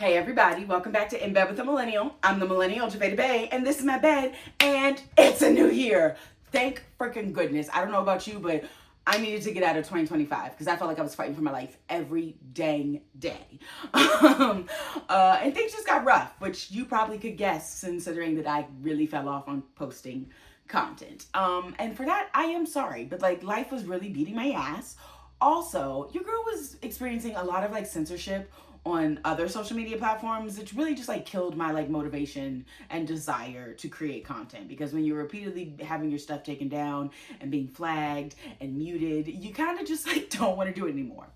Hey everybody, welcome back to In Bed with the Millennial. I'm the Millennial, Javeda Bay, and this is my bed, and it's a new year. Thank freaking goodness. I don't know about you, but I needed to get out of 2025 because I felt like I was fighting for my life every dang day. And things just got rough, which you probably could guess considering that I really fell off on posting content. And for that, I am sorry, but like life was really beating my ass. Also, your girl was experiencing a lot of like censorship on other social media platforms, which really just like killed my like motivation and desire to create content, because when you're repeatedly having your stuff taken down and being flagged and muted, you kind of just like don't want to do it anymore.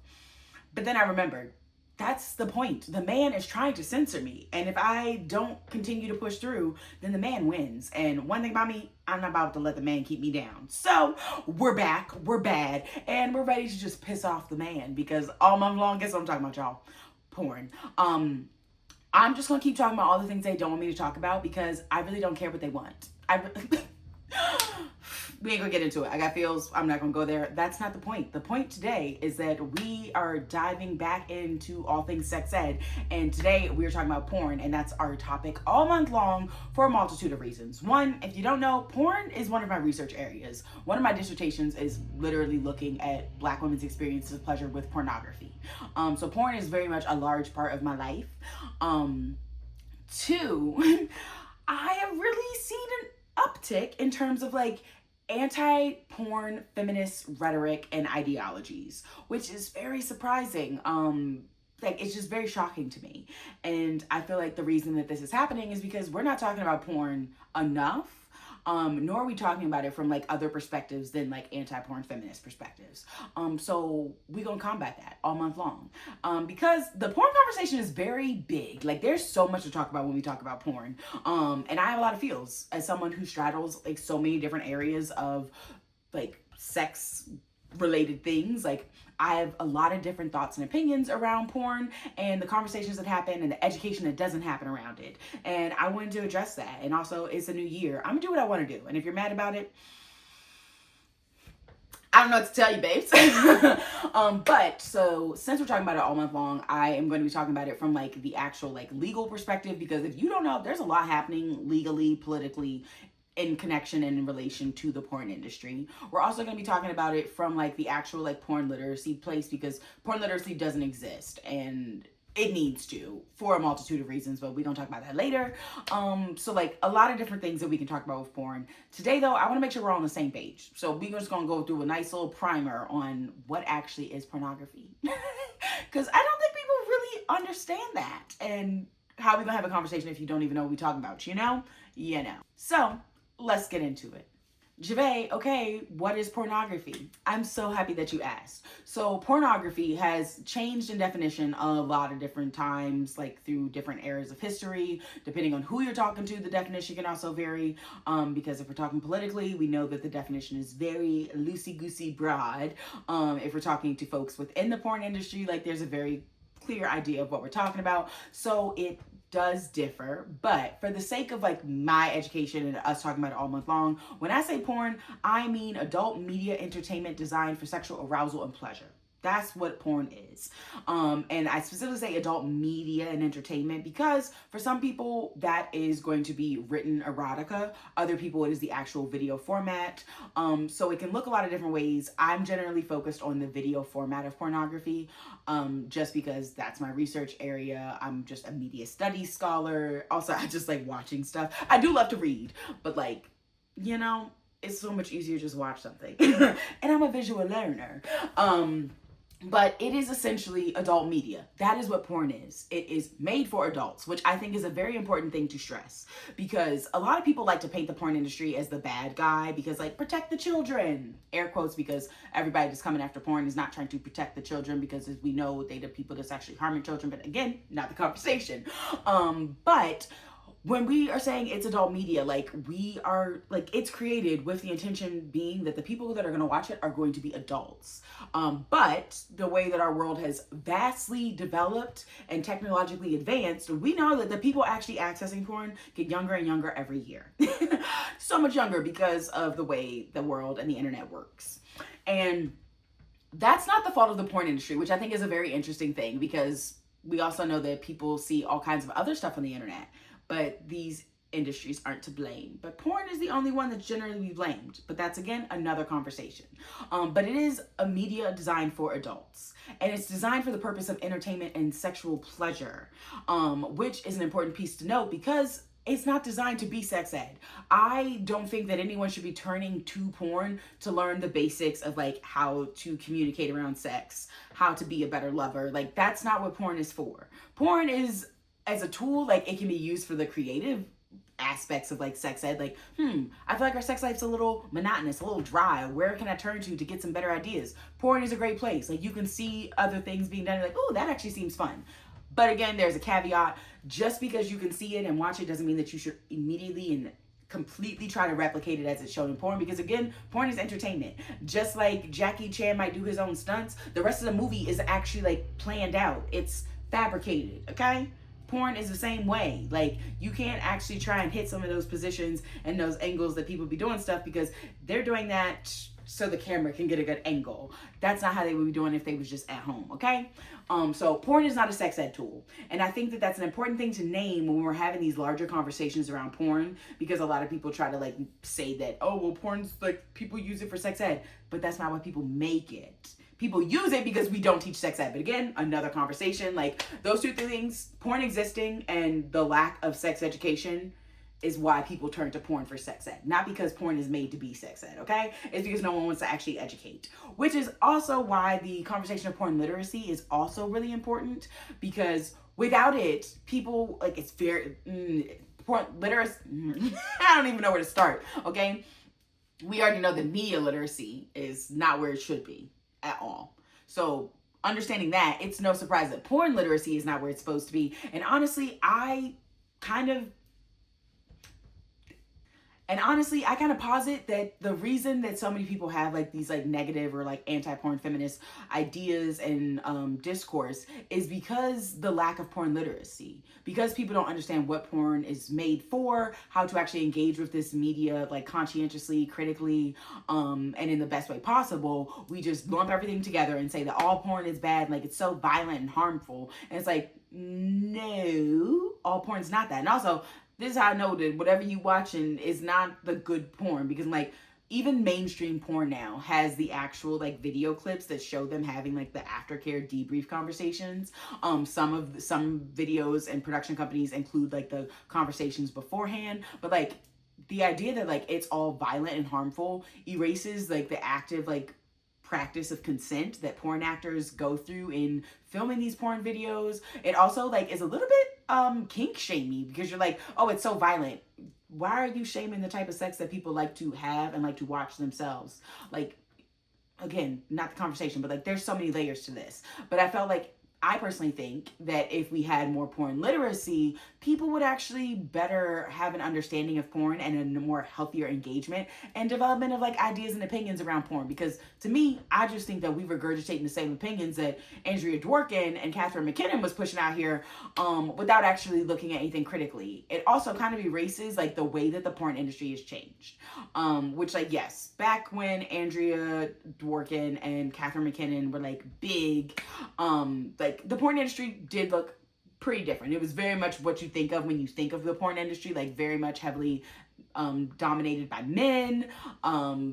But then I remembered, that's the point. The man is trying to censor me. And if I don't continue to push through, then the man wins. And one thing about me, I'm not about to let the man keep me down. So we're back, we're bad, and we're ready to just piss off the man, because all month long, guess what I'm talking about, y'all? Porn. I'm just gonna keep talking about all the things they don't want me to talk about because I really don't care what they want. We ain't gonna get into it. I got feels. I'm not gonna go there. That's not the point. The point today is that we are diving back into all things sex ed, and today we are talking about porn, and that's our topic all month long for a multitude of reasons. One, if you don't know, porn is one of my research areas. One of my dissertations is literally looking at Black women's experiences of pleasure with pornography. So porn is very much a large part of my life. Two, I have really seen an uptick in terms of like anti-porn feminist rhetoric and ideologies, which is very surprising. Like it's just very shocking to me. And I feel like the reason that this is happening is because we're not talking about porn enough. Nor are we talking about it from like other perspectives than like anti-porn feminist perspectives. So we're gonna combat that all month long. Because the porn conversation is very big. Like there's so much to talk about when we talk about porn. And I have a lot of feels as someone who straddles like so many different areas of like sex related things. Like I have a lot of different thoughts and opinions around porn and the conversations that happen and the education that doesn't happen around it. And I wanted to address that. And also, it's a new year. I'm gonna do what I want to do. And if you're mad about it, I don't know what to tell you, babes. But so since we're talking about it all month long, I am going to be talking about it from like the actual like legal perspective, because if you don't know, there's a lot happening legally, politically, in connection and in relation to the porn industry. We're also going to be talking about it from like the actual like porn literacy place, because porn literacy doesn't exist and it needs to for a multitude of reasons, but we don't talk about that later. So like a lot of different things that we can talk about with porn. Today though, I want to make sure we're all on the same page. So we're just going to go through a nice little primer on what actually is pornography. Because I don't think people really understand that, and how we going to have a conversation if you don't even know what we're talking about, you know? So let's get into it. Javay, okay, what is pornography? I'm so happy that you asked. So pornography has changed in definition a lot of different times, like through different eras of history. Depending on who you're talking to, the definition can also vary. Because if we're talking politically, we know that the definition is very loosey-goosey broad. If we're talking to folks within the porn industry, like there's a very clear idea of what we're talking about. So it does differ, but for the sake of like my education and us talking about it all month long, when I say porn, I mean adult media entertainment designed for sexual arousal and pleasure. That's what porn is. And I specifically say adult media and entertainment because for some people that is going to be written erotica. Other people it is the actual video format. So it can look a lot of different ways. I'm generally focused on the video format of pornography, just because that's my research area. I'm just a media studies scholar. Also, I just like watching stuff. I do love to read, but like, you know, it's so much easier to just watch something. And I'm a visual learner. But it is essentially adult media. That is what porn is. It is made for adults, which I think is a very important thing to stress, because a lot of people like to paint the porn industry as the bad guy because like protect the children, air quotes, because everybody that's coming after porn is not trying to protect the children, because as we know, they the people that's actually harming children. But again, not the conversation. But when we are saying it's adult media, like we are like it's created with the intention being that the people that are going to watch it are going to be adults. But the way that our world has vastly developed and technologically advanced, we know that the people actually accessing porn get younger and younger every year. So much younger because of the way the world and the internet works. And that's not the fault of the porn industry, which I think is a very interesting thing, because we also know that people see all kinds of other stuff on the internet, but these industries aren't to blame. But porn is the only one that's generally blamed. But that's, again, another conversation. But it is a media designed for adults. And it's designed for the purpose of entertainment and sexual pleasure, which is an important piece to note because it's not designed to be sex ed. I don't think that anyone should be turning to porn to learn the basics of like how to communicate around sex, how to be a better lover. Like, that's not what porn is for. Porn is, as a tool, like, it can be used for the creative aspects of like sex ed. Like, I feel like our sex life's a little monotonous, a little dry. Where can I turn to get some better ideas? Porn is a great place. Like, you can see other things being done, like, oh, that actually seems fun. But again, there's a caveat. Just because you can see it and watch it doesn't mean that you should immediately and completely try to replicate it as it's shown in porn, because again, porn is entertainment. Just like Jackie Chan might do his own stunts, the rest of the movie is actually like planned out. It's fabricated, okay? Porn is the same way. Like, you can't actually try and hit some of those positions and those angles that people be doing stuff, because they're doing that so the camera can get a good angle. That's not how they would be doing if they was just at home, okay? So porn is not a sex ed tool. And I think that that's an important thing to name when we're having these larger conversations around porn, because a lot of people try to like say that, oh, well, porn's like, people use it for sex ed, but that's not why people make it. People use it because we don't teach sex ed. But again, another conversation. Like, those two things, porn existing and the lack of sex education, is why people turn to porn for sex ed. Not because porn is made to be sex ed, okay? It's because no one wants to actually educate. Which is also why the conversation of porn literacy is also really important, because without it, people, like, it's very, porn literacy, I don't even know where to start, okay? We already know that media literacy is not where it should be at all. So understanding that, it's no surprise that porn literacy is not where it's supposed to be. And honestly, I kind of posit that the reason that so many people have like these like negative or like anti-porn feminist ideas and discourse is because the lack of porn literacy. Because people don't understand what porn is made for, how to actually engage with this media like conscientiously, critically, and in the best way possible. We just lump everything together and say that all porn is bad, like it's so violent and harmful. And it's like, no, all porn's not that. And also, this is how I know that whatever you watching is not the good porn, because like even mainstream porn now has the actual like video clips that show them having like the aftercare debrief conversations. Some videos and production companies include like the conversations beforehand, but like the idea that like it's all violent and harmful erases like the active like practice of consent that porn actors go through in filming these porn videos. It also like is a little bit kink shamey, because you're like, oh, it's so violent. Why are you shaming the type of sex that people like to have and like to watch themselves? Like, again, not the conversation, but like there's so many layers to this. But I personally think that if we had more porn literacy, people would actually better have an understanding of porn and a more healthier engagement and development of like ideas and opinions around porn. Because to me, I just think that we regurgitating the same opinions that Andrea Dworkin and Catherine McKinnon was pushing out here, without actually looking at anything critically. It also kind of erases like the way that the porn industry has changed. Which like, yes, back when Andrea Dworkin and Catherine McKinnon were like big, like the porn industry did look pretty different. It was very much what you think of when you think of the porn industry, like very much heavily dominated by men,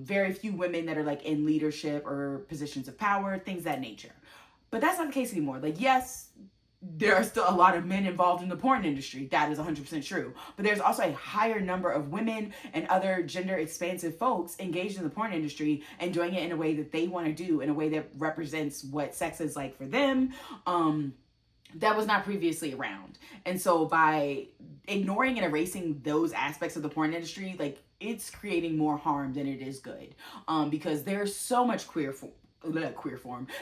very few women that are like in leadership or positions of power, things of that nature. But that's not the case anymore. Like, yes, there are still a lot of men involved in the porn industry. That is 100% true. But there's also a higher number of women and other gender expansive folks engaged in the porn industry and doing it in a way that they want to do, in a way that represents what sex is like for them. That was not previously around. And so by ignoring and erasing those aspects of the porn industry, like it's creating more harm than it is good. Because there's so much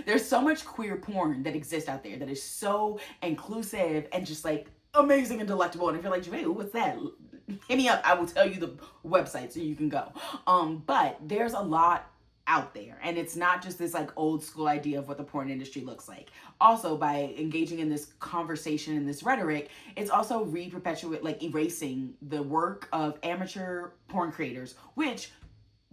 there's so much queer porn that exists out there that is so inclusive and just like amazing and delectable. And if you're like, hey, what's that? Hit me up. I will tell you the website so you can go. But there's a lot out there, and it's not just this like old school idea of what the porn industry looks like. Also, by engaging in this conversation and this rhetoric, it's also erasing the work of amateur porn creators, which,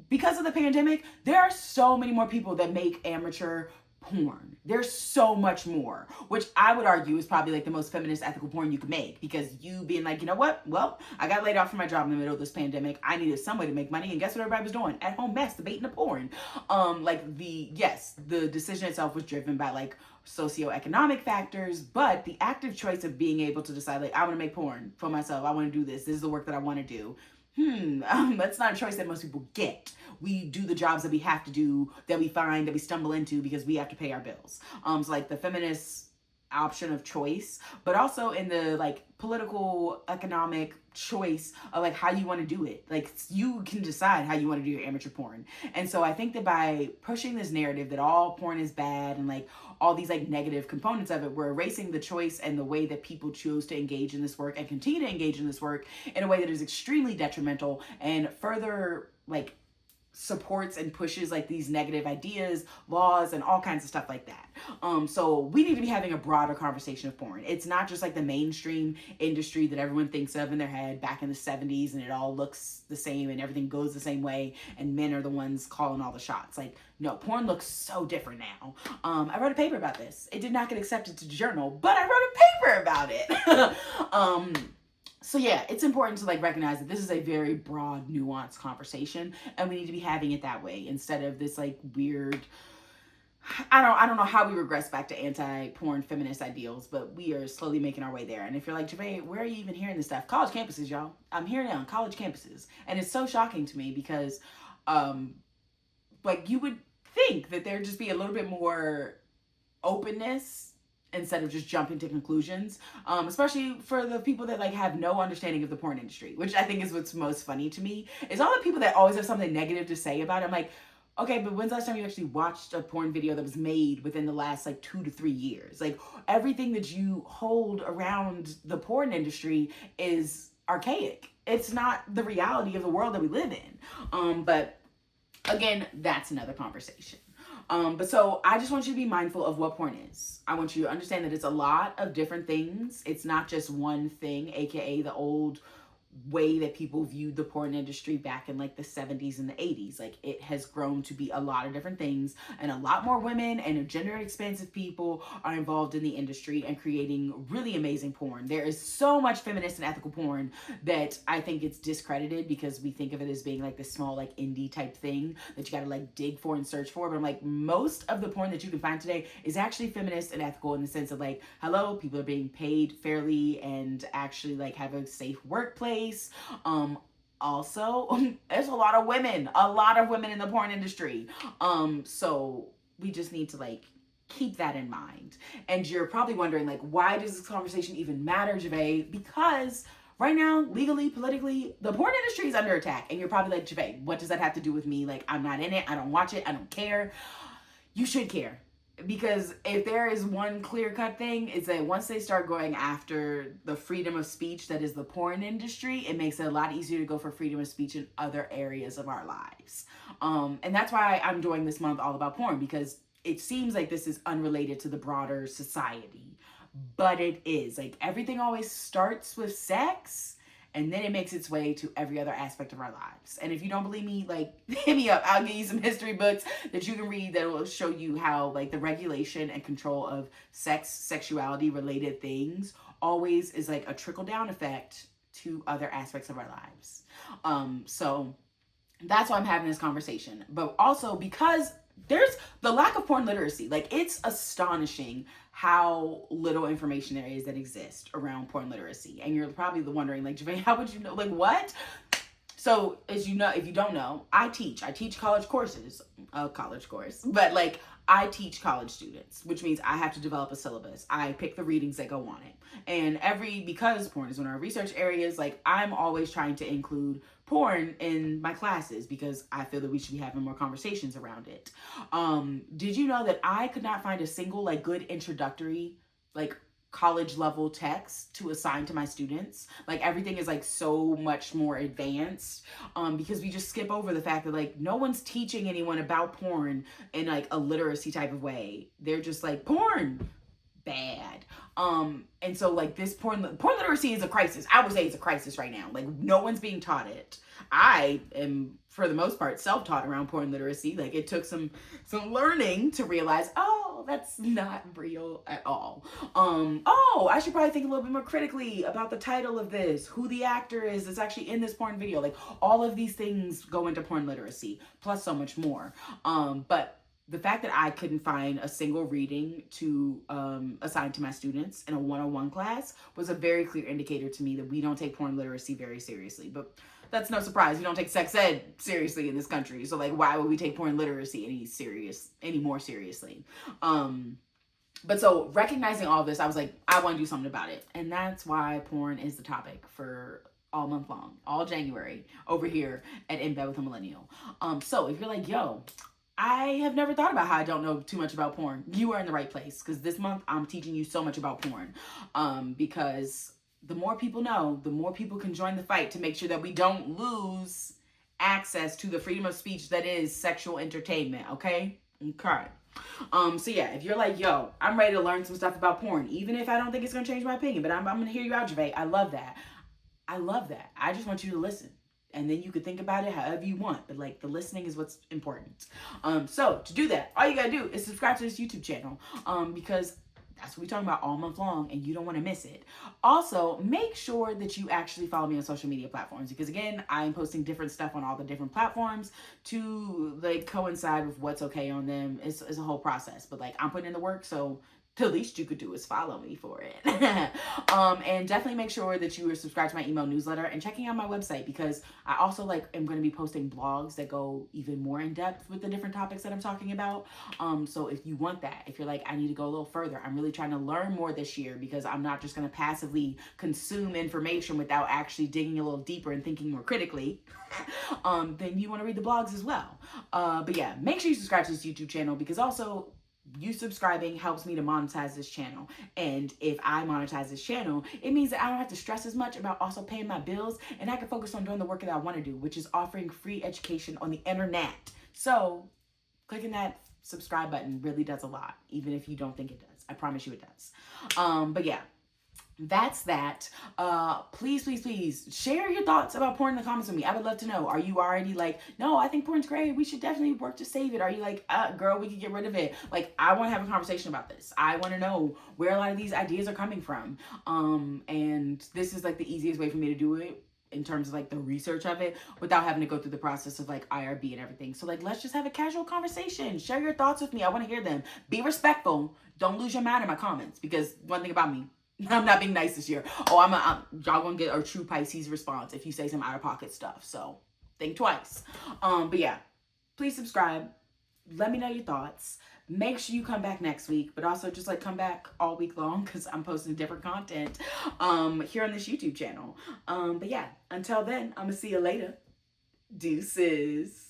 because of the pandemic, there are so many more people that make amateur porn. There's so much more, which I would argue is probably like the most feminist ethical porn you could make, because you being like, you know what? Well, I got laid off from my job in the middle of this pandemic. I needed some way to make money, and guess what everybody was doing? At home masturbating to porn. The decision itself was driven by like socioeconomic factors, but the active choice of being able to decide like, I want to make porn for myself. I want to do this. This is the work that I want to do. That's not a choice that most people get. We do the jobs that we have to do, that we find, that we stumble into because we have to pay our bills. So like the feminist option of choice, but also in the like political economic choice of like how you want to do it. Like you can decide how you want to do your amateur porn. And so I think that by pushing this narrative that all porn is bad and like all these like negative components of it, we're erasing the choice and the way that people choose to engage in this work and continue to engage in this work in a way that is extremely detrimental and further like supports and pushes like these negative ideas, laws, and all kinds of stuff like that. So we need to be having a broader conversation of porn. It's not just like the mainstream industry that everyone thinks of in their head back in the 70s, and it all looks the same and everything goes the same way and men are the ones calling all the shots. Like, no, porn looks so different now. I wrote a paper about this. It did not get accepted to the journal, but I wrote a paper about it. So yeah, it's important to like recognize that this is a very broad, nuanced conversation, and we need to be having it that way instead of this like weird. I don't know how we regress back to anti-porn feminist ideals, but we are slowly making our way there. And if you're like, Javay, where are you even hearing this stuff? College campuses, y'all. I'm hearing it on college campuses, and it's so shocking to me because, like you would think that there'd just be a little bit more openness instead of just jumping to conclusions, especially for the people that like have no understanding of the porn industry, which I think is what's most funny to me, is all the people that always have something negative to say about it. I'm like, okay, but when's the last time you actually watched a porn video that was made within the last like 2 to 3 years? Like everything that you hold around the porn industry is archaic. It's not the reality of the world that we live in. But again, that's another conversation. But so I just want you to be mindful of what porn is. I want you to understand that it's a lot of different things. It's not just one thing, aka the old way that people viewed the porn industry back in like the 70s and the 80s. Like it has grown to be a lot of different things, and a lot more women and gender expansive people are involved in the industry and creating really amazing porn. There is so much feminist and ethical porn that I think it's discredited because we think of it as being like this small like indie type thing that you gotta like dig for and search for. But I'm like, most of the porn that you can find today is actually feminist and ethical in the sense of like, hello, people are being paid fairly and actually like have a safe workplace. Also, there's a lot of women in the porn industry. So we just need to like keep that in mind. And you're probably wondering like, why does this conversation even matter, Javay? Because right now, legally, politically, the porn industry is under attack. And you're probably like, Javay, what does that have to do with me? Like, I'm not in it. I don't watch it. I don't care. You should care. Because if there is one clear-cut thing, it's that once they start going after the freedom of speech that is the porn industry, it makes it a lot easier to go for freedom of speech in other areas of our lives. And that's why I'm doing this month all about porn, because it seems like this is unrelated to the broader society. But it is. Like, everything always starts with sex, and then it makes its way to every other aspect of our lives. And if you don't believe me, like, hit me up. I'll give you some history books that you can read that will show you how, like, the regulation and control of sex, sexuality related things always is like a trickle-down effect to other aspects of our lives. So that's why I'm having this conversation. But also because there's the lack of porn literacy. Like, it's astonishing how little information there is that exists around porn literacy. And you're probably wondering, like, Javay, how would you know? Like, what? So, as you know, if you don't know, I teach college courses, a college course, but like, I teach college students, which means I have to develop a syllabus. I pick the readings that go on it. And because porn is one of our research areas, like, I'm always trying to include porn in my classes because I feel that we should be having more conversations around it. Did you know that I could not find a single like good introductory, like, college level text to assign to my students? Like, everything is like so much more advanced, because we just skip over the fact that like no one's teaching anyone about porn in like a literacy type of way. They're just like, porn bad. And so like this porn literacy is a crisis. I would say it's a crisis right now. Like, no one's being taught it. I am, for the most part, self-taught around porn literacy. Like, it took some learning to realize, oh, That's not real at all. Oh, I should probably think a little bit more critically about the title of this, who the actor is that's actually in this porn video. Like, all of these things go into porn literacy, plus so much more. But the fact that I couldn't find a single reading to assign to my students in a 101 class was a very clear indicator to me that we don't take porn literacy very seriously. But that's no surprise. We don't take sex ed seriously in this country. So, like, why would we take porn literacy any more seriously? But so recognizing all this, I was like, I want to do something about it. And that's why porn is the topic for all month long, all January over here at In Bed with a Millennial. So if you're like, yo, I have never thought about how I don't know too much about porn, you are in the right place, because this month I'm teaching you so much about porn. Because the more people know, the more people can join the fight to make sure that we don't lose access to the freedom of speech that is sexual entertainment, okay? Okay. So yeah, if you're like, yo, I'm ready to learn some stuff about porn, even if I don't think it's going to change my opinion, but I'm going to hear you out, Javay. I love that. I love that. I just want you to listen. And then you could think about it however you want. But like, the listening is what's important. So to do that, all you gotta do is subscribe to this YouTube channel. Because that's what we're talking about all month long, and you don't want to miss it. Also, make sure that you actually follow me on social media platforms, because again, I'm posting different stuff on all the different platforms to like coincide with what's okay on them. It's a whole process, but like, I'm putting in the work, so the least you could do is follow me for it. And definitely make sure that you are subscribed to my email newsletter and checking out my website, because I also like am going to be posting blogs that go even more in depth with the different topics that I'm talking about. So if you want that, if you're like, I need to go a little further, I'm really trying to learn more this year, because I'm not just going to passively consume information without actually digging a little deeper and thinking more critically, then you want to read the blogs as well. But yeah, make sure you subscribe to this YouTube channel, because also you subscribing helps me to monetize this channel. And if I monetize this channel, it means that I don't have to stress as much about also paying my bills, and I can focus on doing the work that I want to do, which is offering free education on the internet. So clicking that subscribe button really does a lot, even if you don't think it does. I promise you it does. But yeah, that's that. Please share your thoughts about porn in the comments with me. I would love to know. Are you already like, no, I think porn's great, we should definitely work to save it? Are you like, girl, we could get rid of it? Like, I want to have a conversation about this. I want to know where a lot of these ideas are coming from. And this is like the easiest way for me to do it in terms of like the research of it without having to go through the process of like IRB and everything. So like, let's just have a casual conversation. Share your thoughts with me. I want to hear them. Be respectful. Don't lose your mind in my comments, because one thing about me, I'm not being nice this year. Oh, y'all gonna get a true Pisces response if you say some out-of-pocket stuff. So think twice. But yeah, please subscribe. Let me know your thoughts. Make sure you come back next week, but also just like come back all week long, because I'm posting different content here on this YouTube channel. But yeah, until then, I'm gonna see you later. Deuces.